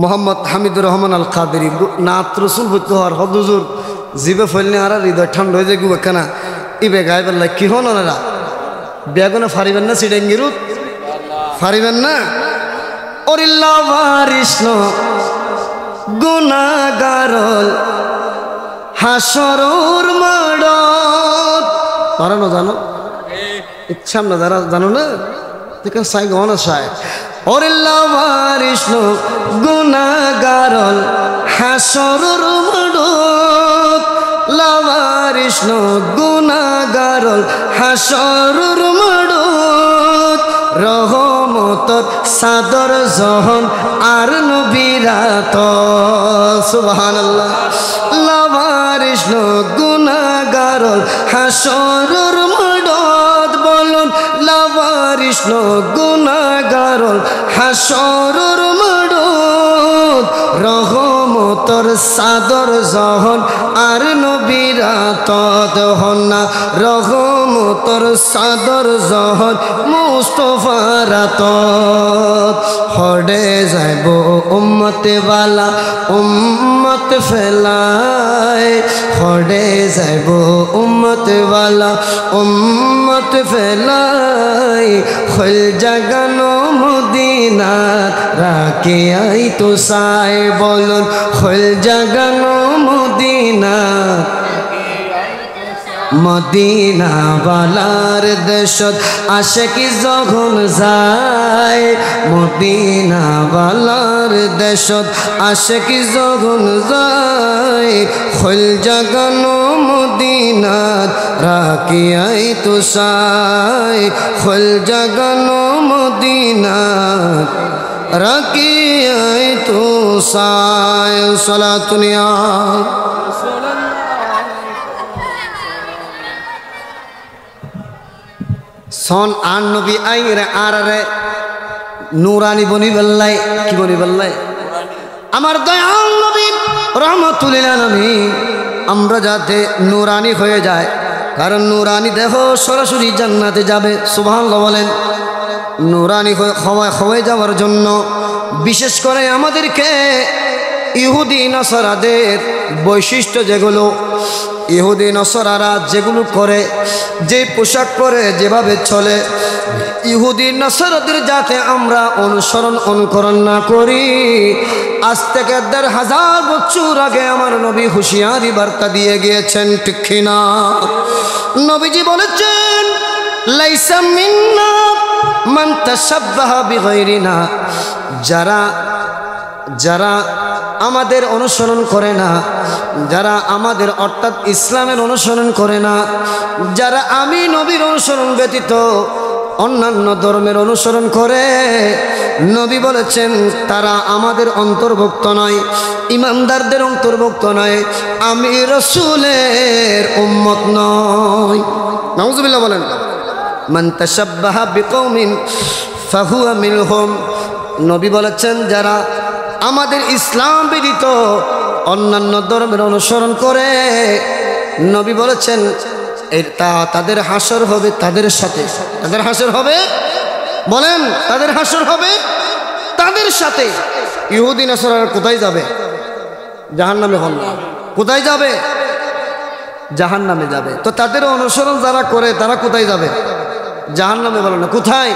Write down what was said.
মোহাম্মদ হামিদুর রহমান আল কাদেরি নাত রসুল হইতে হওয়ার হদুজুর জিবে ফেলনে আর হৃদয় ঠান্ডা হয়ে যায় গুবেখানা ইবে গায়ে বেলা কি হন ওনারা বেগুনে ফারিবেন না সিডেঙ্গিরুত ফারিবেন না ওরিল্লা বারিষ্ণ গুনাগারল হাসরুর মাড়ত পারানো জানো ইচ্ছা না যারা জানো না ঠিক আছে সাই গহনা সাই ওরিল্লা বারিষ্ণ গুনাগারল হাসরুর মাড়ত লাবারিষ্ণ গুনাগারল হাসরুর মাড়ত রহমতর সাদর জহন আর নবীরাত সুবহানাল্লাহ লাবারিষ্ণ গুনাগারল হাসরুর মাড়ত বলুন লাবারিষ্ণ গুনাগারল হাসরুর মাড়ত রহমতর সাদর জহন আর নবীরাত হন্না রহমতর সাদর জহন মুস্তফারাত হড়ে যাইব উম্মতে বালা উম্মত ফেলায় হড়ে যাইব উম্মতে বালা উম্মত ফেলায় খল জাগানো মদিনাত রাকে আই তো সাই বলুন খল জাগানো মদিনাত মদিনা বালার দেশত আশিকি যখন যায় মদিনা বালার দেশত আশিকি যখন যায় খল জাগানো মদিনাত রাখিয়াই তো সাই খল জাগানো মদিনাত রাখিয়াই তো সাই সালাতুনিয়া সন আন নবী আইরে আরে নুরানি বনি বেল্লাই কি বনি বেল্লাই আমার দয়াল নবী রহমাতুল আলামিন আমরা যাতে নুরানি হয়ে যায় কারণ নুরানি দেহ সরাসরি জান্নাতে যাবে সুবহানাল্লাহ বলেন নুরানি হয়ে যাওয়ার জন্য বিশেষ করে আমাদেরকে ইহুদি নাসারাদের বৈশিষ্ট্য যেগুলো ইহুদি নাসারারা যেগুলো করে যে পোশাক পরে যেভাবে চলে ইহুদি নাসারাদের যাতে আমরা অনুকরণ না করি আজ থেকে ১,৫০০ বছর আগে আমার নবী হুঁশিয়ারি বার্তা দিয়ে গিয়েছেন ঠিক কিনা নবীজি বলেছেন লাইসা মিন্না মান তাশাব্বাহা বিগাইরিনা যারা আমাদের অনুসরণ করে না যারা আমাদের অর্থাৎ ইসলামের অনুসরণ করে না যারা আমি নবীর অনুসরণ ব্যতীত অন্যান্য ধর্মের অনুসরণ করে নবী বলেছেন তারা আমাদের অন্তর্ভুক্ত নয় ইমানদারদের অন্তর্ভুক্ত নয় আমি রাসূলের উম্মত নই নাউজুবিল্লাহ বলেন মান তাশাব্বাহা বিকওমিন ফাহুয়া মিনহুম নবী বলেছেন যারা আমাদের ইসলাম ব্যতীত অন্যান্য ধর্মের অনুসরণ করে নবী বলেছেন তাদের হাসর হবে তাদের সাথে তাদের হাসর হবে বলেন তাদের হাসর হবে তাদের সাথে ইহুদি নাসারা কোথায় যাবে জাহান্নামে হল কোথায় যাবে জাহান্নামে যাবে তো তাদের অনুসরণ যারা করে তারা কোথায় যাবে জাহান্নামে বলে না কোথায়